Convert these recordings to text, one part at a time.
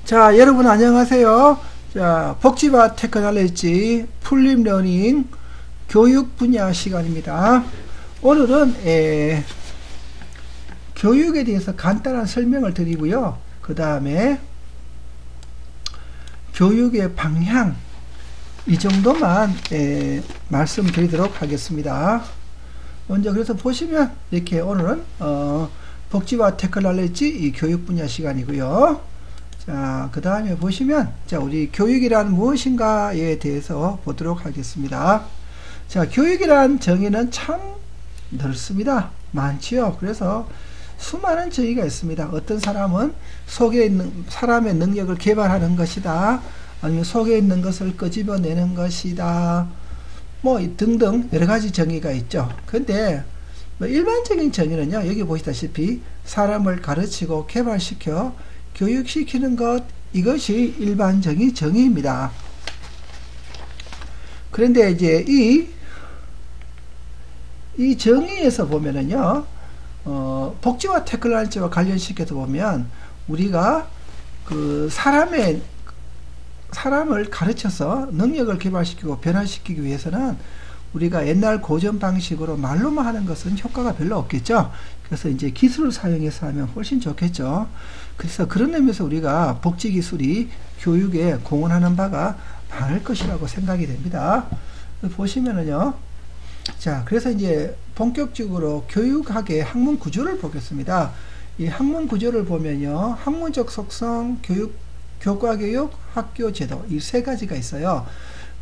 자, 여러분 안녕하세요. 자, 복지와 테크놀로지 풀립러닝 교육 분야 시간입니다. 오늘은 교육에 대해서 간단한 설명을 드리고요. 그 다음에 교육의 방향 이 정도만 말씀드리도록 하겠습니다. 먼저 그래서 보시면 이렇게 오늘은 복지와 테크놀로지 이 교육 분야 시간이고요. 자, 그 다음에 보시면 자, 우리 교육이란 무엇인가에 대해서 보도록 하겠습니다. 자, 교육이란 정의는 참 넓습니다. 많지요. 그래서 수많은 정의가 있습니다. 어떤 사람은 속에 있는 사람의 능력을 개발하는 것이다. 아니면 속에 있는 것을 끄집어내는 것이다. 뭐 등등 여러 가지 정의가 있죠. 근데 뭐 일반적인 정의는요. 여기 보시다시피 사람을 가르치고 개발시켜 교육시키는 것, 이것이 일반적인 정의입니다. 그런데 이제 이 정의에서 보면은요, 복지와 테크놀로지와 관련시켜서 보면, 우리가 그 사람을 가르쳐서 능력을 개발시키고 변화시키기 위해서는 우리가 옛날 고전 방식으로 말로만 하는 것은 효과가 별로 없겠죠. 그래서 이제 기술을 사용해서 하면 훨씬 좋겠죠. 그래서 그런 의미에서 우리가 복지 기술이 교육에 공헌하는 바가 많을 것이라고 생각이 됩니다. 보시면은요. 자, 그래서 이제 본격적으로 교육학의 학문 구조를 보겠습니다. 이 학문 구조를 보면요. 학문적 속성, 교과 교육, 학교 제도 이 세 가지가 있어요.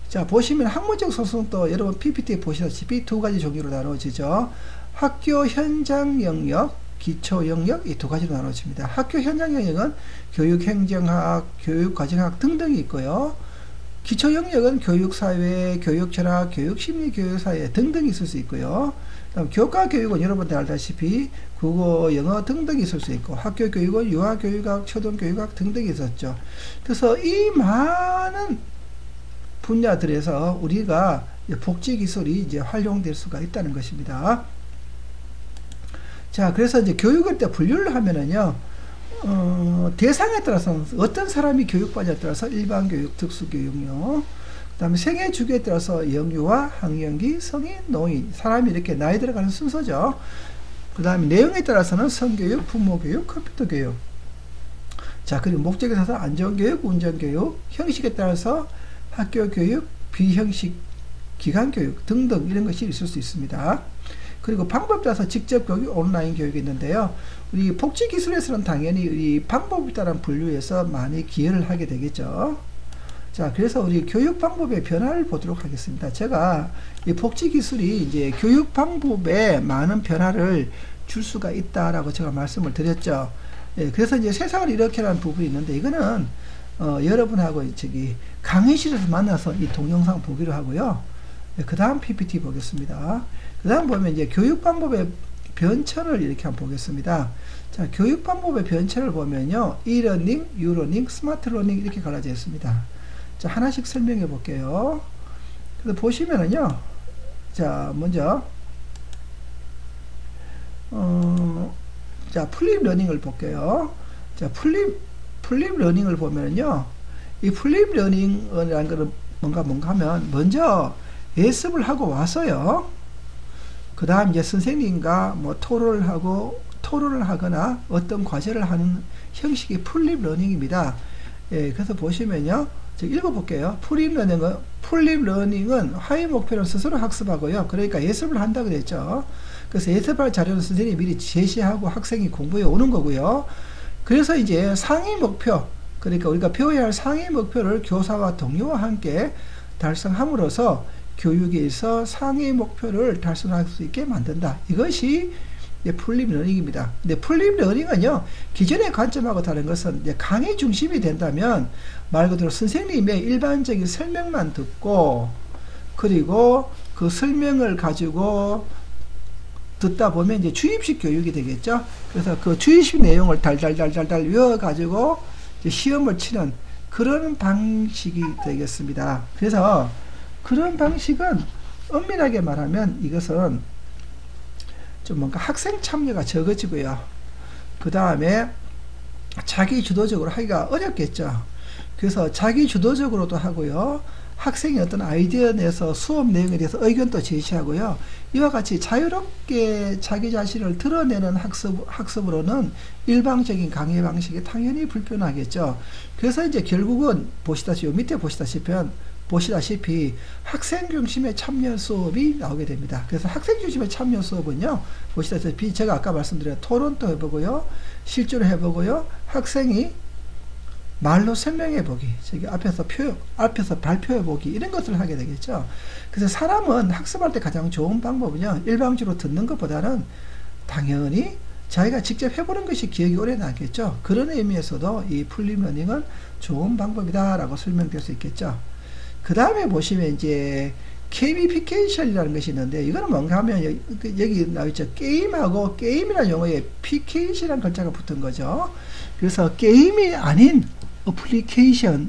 자, 보시면 학문적 속성도 여러분 PPT에 보시다시피 두 가지 종류로 나눠지죠. 학교 현장 영역, 기초 영역 이 두 가지로 나눠집니다. 학교 현장 영역은 교육행정학, 교육과정학 등등이 있고요. 기초 영역은 교육사회, 교육철학, 교육심리, 교육사회 등등이 있을 수 있고요. 그다음 교과 교육은 여러분들 알다시피 국어, 영어 등등이 있을 수 있고, 학교 교육은 유아교육학, 초등교육학 등등이 있었죠. 그래서 이 많은 분야들에서 우리가 복지기술이 이제 활용될 수가 있다는 것입니다. 자, 그래서 이제 교육을 때 분류를 하면은요, 대상에 따라서 어떤 사람이 교육받냐에 따라서 일반교육, 특수교육요. 그 다음에 생애 주기에 따라서 영유아, 학령기, 성인, 노인, 사람이 이렇게 나이 들어가는 순서죠. 그 다음에 내용에 따라서는 성교육, 부모교육, 컴퓨터교육. 자, 그리고 목적에 따라서 안전교육, 운전교육, 형식에 따라서 학교교육, 비형식, 기간교육 등등 이런 것이 있을 수 있습니다. 그리고 방법에 따라서 직접 교육, 온라인 교육이 있는데요. 우리 복지기술에서는 당연히 이 방법에 따른 분류에서 많이 기여를 하게 되겠죠. 자, 그래서 우리 교육 방법의 변화를 보도록 하겠습니다. 제가 이 복지기술이 이제 교육 방법에 많은 변화를 줄 수가 있다라고 제가 말씀을 드렸죠. 예, 그래서 이제 세상을 이렇게 하는 부분이 있는데, 이거는 여러분하고 강의실에서 만나서 이 동영상 보기로 하고요. 네, 그 다음 PPT 보겠습니다. 그 다음 보면 이제 교육 방법의 변천을 이렇게 한번 보겠습니다. 자, 교육 방법의 변천을 보면요. e-러닝, u-러닝, 스마트 러닝 이렇게 갈라져 있습니다. 자, 하나씩 설명해 볼게요. 그래서 보시면은요. 자, 먼저, 자, 플립 러닝을 볼게요. 자, 플립 러닝을 보면은요. 이 플립 러닝이라는 거는 뭔가 하면, 먼저 예습을 하고 와서요. 그 다음 이제 선생님과 뭐 토론을 하거나 어떤 과제를 하는 형식이 플립 러닝입니다. 예, 그래서 보시면요. 제가 읽어볼게요. 플립 러닝은 화해 목표를 스스로 학습하고요. 그러니까 예습을 한다고 그랬죠. 그래서 예습할 자료는 선생님이 미리 제시하고 학생이 공부해 오는 거고요. 그래서 이제 상위 목표, 그러니까 우리가 배워야 할 상위 목표를 교사와 동료와 함께 달성함으로써 교육에서 상위 목표를 달성할 수 있게 만든다. 이것이 플립 러닝입니다. 근데 플립 러닝은요, 기존의 관점하고 다른 것은 강의 중심이 된다면 말 그대로 선생님의 일반적인 설명만 듣고, 그리고 그 설명을 가지고 듣다 보면 이제 주입식 교육이 되겠죠. 그래서 그 주입식 내용을 달달달달달 외워가지고 시험을 치는 그런 방식이 되겠습니다. 그래서 그런 방식은 엄밀하게 말하면 이것은 좀 뭔가 학생 참여가 적어지고요. 그 다음에 자기 주도적으로 하기가 어렵겠죠. 그래서 자기 주도적으로도 하고요. 학생이 어떤 아이디어 내서 수업 내용에 대해서 의견도 제시하고요. 이와 같이 자유롭게 자기 자신을 드러내는 학습으로는 일방적인 강의 방식이 당연히 불편하겠죠. 그래서 이제 결국은 밑에 보시다시피 학생 중심의 참여 수업이 나오게 됩니다. 그래서 학생 중심의 참여 수업은요, 보시다시피 제가 아까 말씀드린 토론도 해보고요, 실제로 해보고요, 학생이 말로 설명해보기, 저기 앞에서 발표해보기, 이런 것들을 하게 되겠죠. 그래서 사람은 학습할 때 가장 좋은 방법은요, 일방적으로 듣는 것보다는 당연히 자기가 직접 해보는 것이 기억이 오래 나겠죠. 그런 의미에서도 이 풀림 러닝은 좋은 방법이다라고 설명될 수 있겠죠. 그 다음에 보시면 이제 게이미피케이션이라는 것이 있는데, 이거는 뭔가 하면 여기 나와있죠. 게임하고 게임이라는 용어에 피케이션이라는 글자가 붙은 거죠. 그래서 게임이 아닌 어플리케이션에,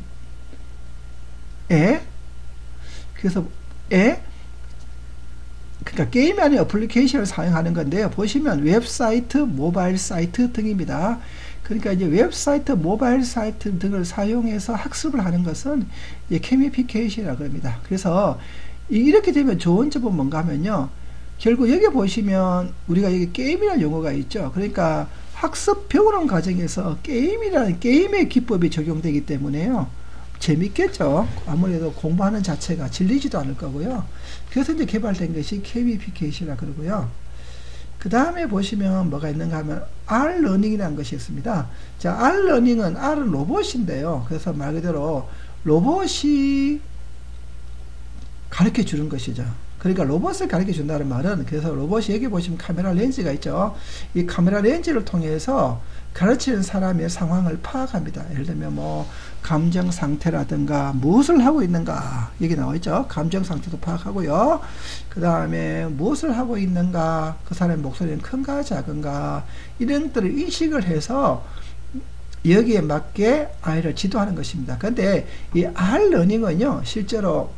그러니까 게임이 아닌 어플리케이션을 사용하는 건데요. 보시면 웹사이트, 모바일 사이트 등입니다. 그러니까 이제 웹사이트, 모바일 사이트 등을 사용해서 학습을 하는 것은 이제 게이미피케이션이라고 합니다. 그래서 이렇게 되면 좋은 점은 뭔가 하면요, 결국 여기 보시면 우리가 여기 게임이라는 용어가 있죠. 그러니까 학습 배우는 과정에서 게임의 기법이 적용되기 때문에요, 재밌겠죠. 아무래도 공부하는 자체가 질리지도 않을 거고요. 그래서 이제 개발된 것이 게이미피케이션이라고 그러고요. 그 다음에 보시면 뭐가 있는가 하면 R러닝이라는 것이 있습니다. 자, R러닝은, R은 로봇인데요. 그래서 말 그대로 로봇이 가르쳐 주는 것이죠. 그러니까 로봇을 가르쳐 준다는 말은, 그래서 로봇이 여기 보시면 카메라 렌즈가 있죠. 이 카메라 렌즈를 통해서 가르치는 사람의 상황을 파악합니다. 예를 들면 뭐 감정 상태라든가 무엇을 하고 있는가, 여기 나와 있죠. 감정 상태도 파악하고요. 그 다음에 무엇을 하고 있는가, 그 사람의 목소리는 큰가 작은가, 이런 것들을 인식을 해서 여기에 맞게 아이를 지도하는 것입니다. 근데 이 R러닝은요, 실제로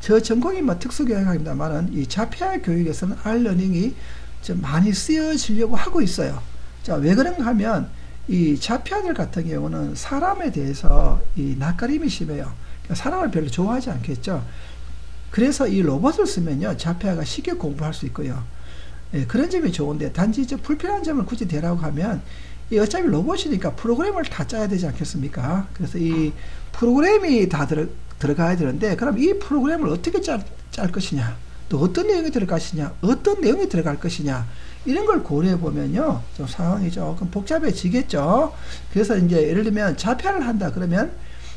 저 전공이 뭐 특수교육학입니다만은 이 자폐아 교육에서는 R러닝이 좀 많이 쓰여지려고 하고 있어요. 자, 왜 그런가 하면 이 자폐아들 같은 경우는 사람에 대해서 이 낯가림이 심해요. 그러니까 사람을 별로 좋아하지 않겠죠. 그래서 이 로봇을 쓰면요, 자폐아가 쉽게 공부할 수 있고요. 예, 그런 점이 좋은데, 단지 저 불편한 점을 굳이 대라고 하면, 이 어차피 로봇이니까 프로그램을 다 짜야 되지 않겠습니까? 그래서 이 프로그램이 다 들어가야 되는데, 그럼 이 프로그램을 어떻게 짤 것이냐, 또 어떤 내용이 들어갈 것이냐, 어떤 내용이 들어갈 것이냐, 이런 걸 고려해 보면요, 좀 상황이 조금 복잡해지겠죠. 그래서 이제 예를 들면 자폐를 한다 그러면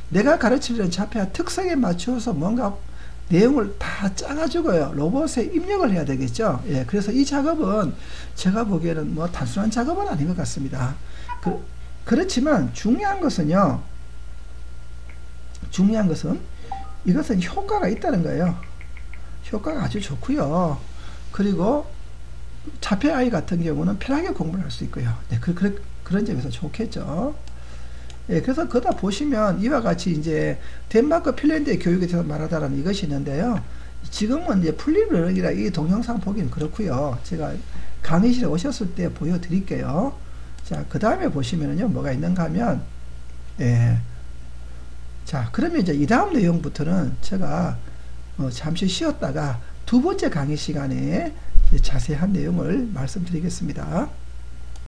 내가 가르치려는 자폐아 특성에 맞춰서 뭔가 내용을 다 짜가지고요, 로봇에 입력을 해야 되겠죠. 예, 그래서 이 작업은 제가 보기에는 뭐 단순한 작업은 아닌 것 같습니다. 그렇지만 중요한 것은 이것은 효과가 있다는 거예요. 효과가 아주 좋고요. 그리고 자폐 아이 같은 경우는 편하게 공부를 할 수 있고요. 네, 그런 점에서 좋겠죠. 예, 그래서 거기다 보시면 이와 같이 이제 덴마크, 핀란드의 교육에 대해서 말하다라는 이것이 있는데요. 지금은 이제 풀림 러닝이라 이 동영상 보기는 그렇고요. 제가 강의실에 오셨을 때 보여드릴게요. 자, 그 다음에 보시면은요, 뭐가 있는가 하면, 예. 자, 그러면 이제 이 다음 내용부터는 제가 잠시 쉬었다가 두 번째 강의 시간에 자세한 내용을 말씀드리겠습니다.